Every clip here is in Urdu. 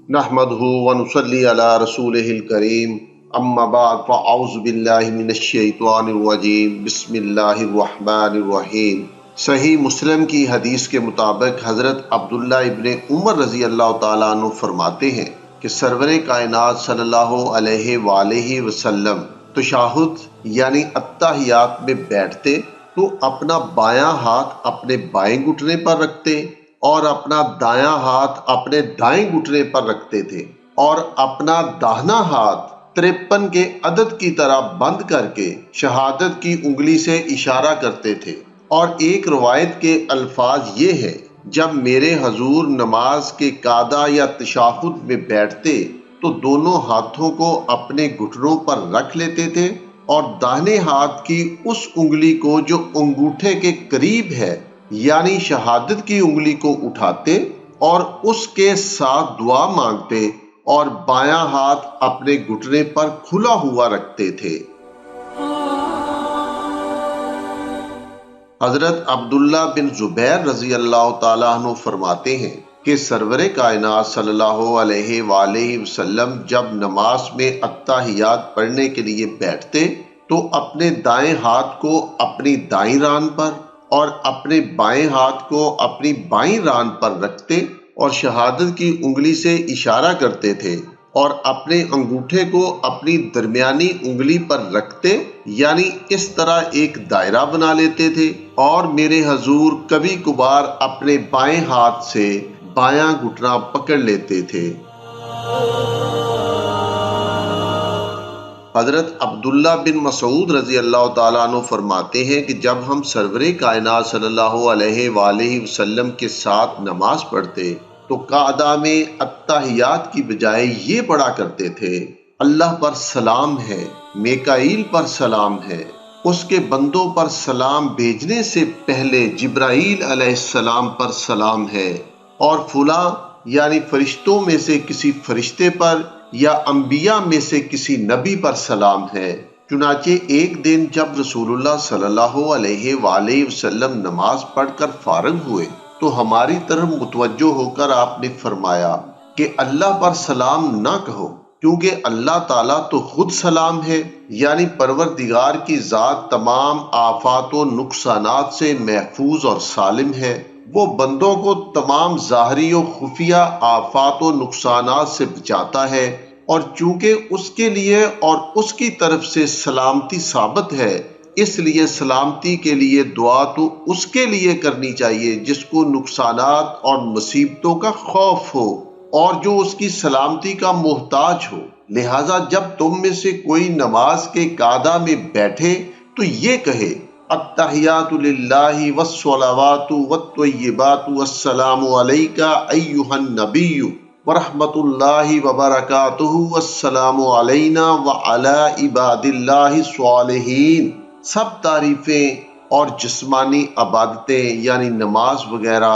نحمدہ ونصلی علی رسولہ الکریم، اما بعد فاعوذ باللہ من الشیطان الرجیم، بسم اللہ الرحمن الرحیم۔ صحیح مسلم کی حدیث کے مطابق حضرت عبداللہ ابن عمر رضی اللہ تعالیٰ عنہ فرماتے ہیں کہ سرور کائنات صلی اللہ علیہ وآلہ وسلم تشہد یعنی اتحیات میں بیٹھتے تو اپنا بایاں ہاتھ اپنے بائیں گھٹنے پر رکھتے اور اپنا دایاں ہاتھ اپنے دائیں گھٹنے پر رکھتے تھے، اور اپنا داہنا ہاتھ 53 کے عدد کی طرح بند کر کے شہادت کی انگلی سے اشارہ کرتے تھے۔ اور ایک روایت کے الفاظ یہ ہے، جب میرے حضور نماز کے قعدہ یا تشہد میں بیٹھتے تو دونوں ہاتھوں کو اپنے گھٹنوں پر رکھ لیتے تھے اور داہنے ہاتھ کی اس انگلی کو جو انگوٹھے کے قریب ہے یعنی شہادت کی انگلی کو اٹھاتے اور اس کے ساتھ دعا مانگتے اور بایاں ہاتھ اپنے گھٹنے پر کھلا ہوا رکھتے تھے۔ حضرت عبداللہ بن زبیر رضی اللہ تعالیٰ عنہ فرماتے ہیں کہ سرور کائنات صلی اللہ علیہ وآلہ وسلم جب نماز میں اتحیات پڑھنے کے لیے بیٹھتے تو اپنے دائیں ہاتھ کو اپنی دائیں ران پر اور اپنے بائیں ہاتھ کو اپنی بائیں ران پر رکھتے اور شہادت کی انگلی سے اشارہ کرتے تھے اور اپنے انگوٹھے کو اپنی درمیانی انگلی پر رکھتے یعنی اس طرح ایک دائرہ بنا لیتے تھے، اور میرے حضور کبھی کبھار اپنے بائیں ہاتھ سے بایاں گھٹنا پکڑ لیتے تھے۔ حضرت عبداللہ بن مسعود رضی اللہ تعالیٰ عنہ فرماتے ہیں کہ جب ہم سرور کائنات صلی اللہ علیہ وآلہ وسلم کے ساتھ نماز پڑھتے تو قعدہ میں اتحیات کی بجائے یہ پڑھا کرتے تھے، اللہ پر سلام ہے، میکائیل پر سلام ہے، اس کے بندوں پر سلام بھیجنے سے پہلے جبرائیل علیہ السلام پر سلام ہے، اور فلاں یعنی فرشتوں میں سے کسی فرشتے پر یا انبیاء میں سے کسی نبی پر سلام ہے۔ چنانچہ ایک دن جب رسول اللہ صلی اللہ علیہ وآلہ وسلم نماز پڑھ کر فارغ ہوئے تو ہماری طرف متوجہ ہو کر آپ نے فرمایا کہ اللہ پر سلام نہ کہو، کیونکہ اللہ تعالیٰ تو خود سلام ہے، یعنی پروردگار کی ذات تمام آفات و نقصانات سے محفوظ اور سالم ہے، وہ بندوں کو تمام ظاہری و خفیہ آفات و نقصانات سے بچاتا ہے، اور چونکہ اس کے لیے اور اس کی طرف سے سلامتی ثابت ہے، اس لیے سلامتی کے لیے دعا تو اس کے لیے کرنی چاہیے جس کو نقصانات اور مصیبتوں کا خوف ہو اور جو اس کی سلامتی کا محتاج ہو۔ لہٰذا جب تم میں سے کوئی نماز کے قعدہ میں بیٹھے تو یہ کہے، التحیات للہ والصلوات والطیبات والسلام علیک ایھا النبی ورحمۃ اللہ وبرکاتہ والسلام علینا وعلی عباد اللہ الصالحین۔ سب تعریفیں اور جسمانی عبادتیں یعنی نماز وغیرہ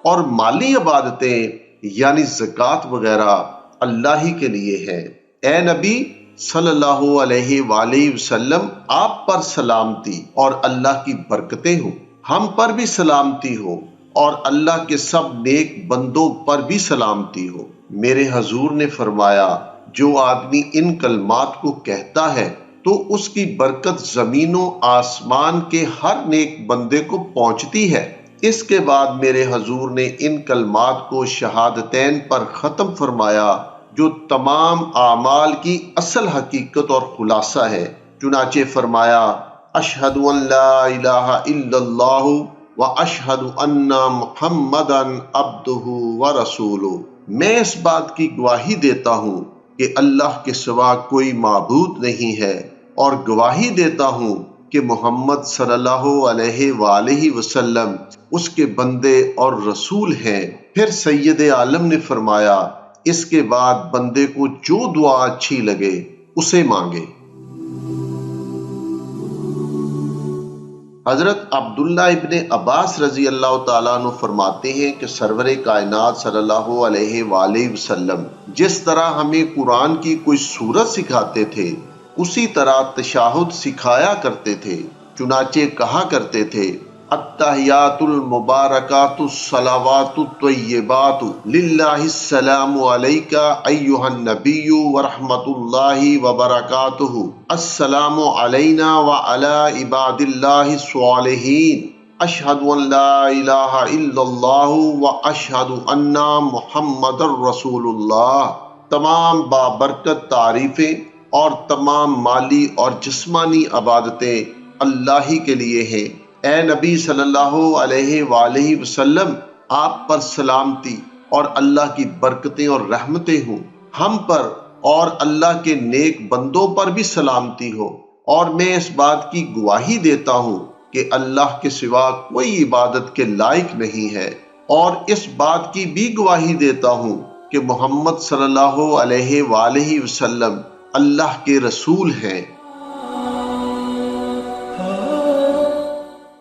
اور مالی عبادتیں یعنی زکوٰۃ وغیرہ اللہ ہی کے لیے ہے۔ اے نبی صلی اللہ علیہ وآلہ وسلم، آپ پر سلامتی اور اللہ کی برکتیں ہوں، ہم پر بھی سلامتی ہو اور اللہ کے سب نیک بندوں پر بھی سلامتی ہو۔ میرے حضور نے فرمایا، جو آدمی ان کلمات کو کہتا ہے تو اس کی برکت زمین و آسمان کے ہر نیک بندے کو پہنچتی ہے۔ اس کے بعد میرے حضور نے ان کلمات کو شہادتین پر ختم فرمایا، جو تمام اعمال کی اصل حقیقت اور خلاصہ ہے۔ چنانچہ فرمایا، اشہد ان لا الہ الا اللہ واشہد ان محمدا عبدہ ورسولہ۔ میں اس بات کی گواہی دیتا ہوں کہ اللہ کے سوا کوئی معبود نہیں ہے، اور گواہی دیتا ہوں کہ محمد صلی اللہ علیہ وآلہ وسلم اس کے بندے اور رسول ہیں۔ پھر سید عالم نے فرمایا، اس کے بعد بندے کو جو دعا اچھی لگے اسے مانگے۔ حضرت عبداللہ ابن عباس رضی اللہ تعالیٰ عنہ فرماتے ہیں کہ سرور کائنات صلی اللہ علیہ وآلہ وسلم جس طرح ہمیں قرآن کی کوئی سورت سکھاتے تھے اسی طرح تشہد سکھایا کرتے تھے، چنانچہ کہا کرتے تھے التحیات المبارکات الصلوات الطیبات للہ السلام علیک ایھا النبی ورحمۃ اللہ وبرکاتہ السلام علینا وعلی عباد اللہ الصالحین اشہد ان لا الہ الا اللہ واشہد ان محمد رسول اللہ۔ تمام بابرکت تعریفیں اور تمام مالی اور جسمانی عبادتیں اللہ ہی کے لیے ہیں۔ اے نبی صلی اللہ علیہ وآلہ وسلم، آپ پر سلامتی اور اللہ کی برکتیں اور رحمتیں ہوں۔ ہم پر اور اللہ کے نیک بندوں پر بھی سلامتی ہو، اور میں اس بات کی گواہی دیتا ہوں کہ اللہ کے سوا کوئی عبادت کے لائق نہیں ہے، اور اس بات کی بھی گواہی دیتا ہوں کہ محمد صلی اللہ علیہ وآلہ وسلم اللہ کے رسول ہیں۔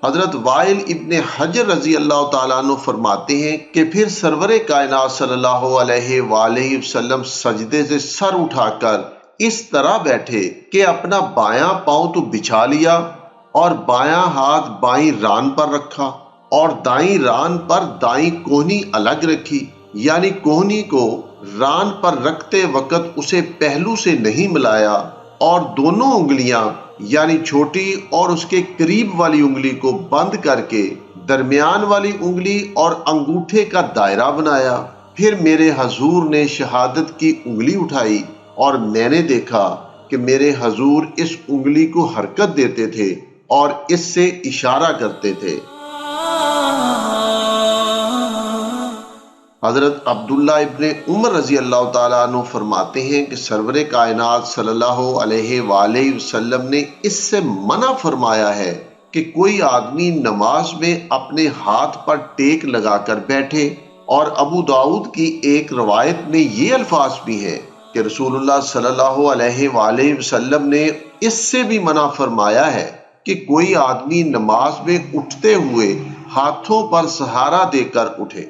حضرت وائل ابن حجر رضی اللہ تعالیٰ عنہ فرماتے ہیں کہ پھر سرور کائنات صلی اللہ علیہ وآلہ وسلم سجدے سے سر اٹھا کر اس طرح بیٹھے کہ اپنا بایاں پاؤں تو بچھا لیا اور بایاں ہاتھ بائیں ران پر رکھا اور دائیں ران پر دائیں کوہنی الگ رکھی، یعنی کوہنی کو ران پر رکھتے وقت اسے پہلو سے نہیں ملایا، اور دونوں انگلیاں یعنی چھوٹی اور اس کے قریب والی انگلی کو بند کر کے درمیان والی انگلی اور انگوٹھے کا دائرہ بنایا۔ پھر میرے حضور نے شہادت کی انگلی اٹھائی اور میں نے دیکھا کہ میرے حضور اس انگلی کو حرکت دیتے تھے اور اس سے اشارہ کرتے تھے۔ حضرت عبداللہ ابن عمر رضی اللہ تعالیٰ عنہ فرماتے ہیں کہ سرور کائنات صلی اللہ علیہ وآلہ وسلم نے اس سے منع فرمایا ہے کہ کوئی آدمی نماز میں اپنے ہاتھ پر ٹیک لگا کر بیٹھے، اور ابو داؤد کی ایک روایت میں یہ الفاظ بھی ہیں کہ رسول اللہ صلی اللہ علیہ وآلہ وسلم نے اس سے بھی منع فرمایا ہے کہ کوئی آدمی نماز میں اٹھتے ہوئے ہاتھوں پر سہارا دے کر اٹھے۔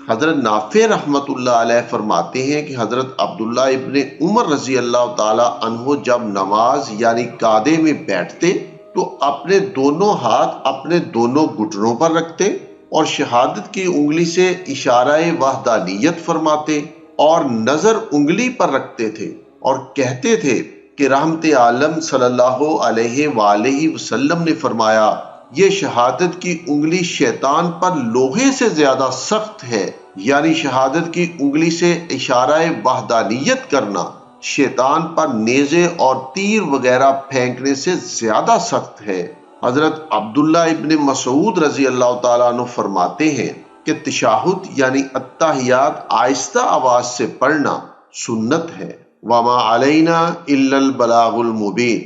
حضرت نافع رحمت اللہ علیہ فرماتے ہیں کہ حضرت عبداللہ ابن عمر رضی اللہ تعالی عنہ جب نماز یعنی قعدے میں بیٹھتے تو اپنے دونوں ہاتھ اپنے دونوں گھٹنوں پر رکھتے اور شہادت کی انگلی سے اشارہ وحدانیت فرماتے اور نظر انگلی پر رکھتے تھے اور کہتے تھے کہ رحمت عالم صلی اللہ علیہ وآلہ وسلم نے فرمایا، یہ شہادت کی انگلی شیطان پر لوہے سے زیادہ سخت ہے، یعنی شہادت کی انگلی سے اشارہ وحدانیت کرنا شیطان پر نیزے اور تیر وغیرہ پھینکنے سے زیادہ سخت ہے۔ حضرت عبداللہ ابن مسعود رضی اللہ تعالیٰ عنہ فرماتے ہیں کہ تشہد یعنی التحیات آہستہ آواز سے پڑھنا سنت ہے۔ وما علینا الا البلاغ المبین۔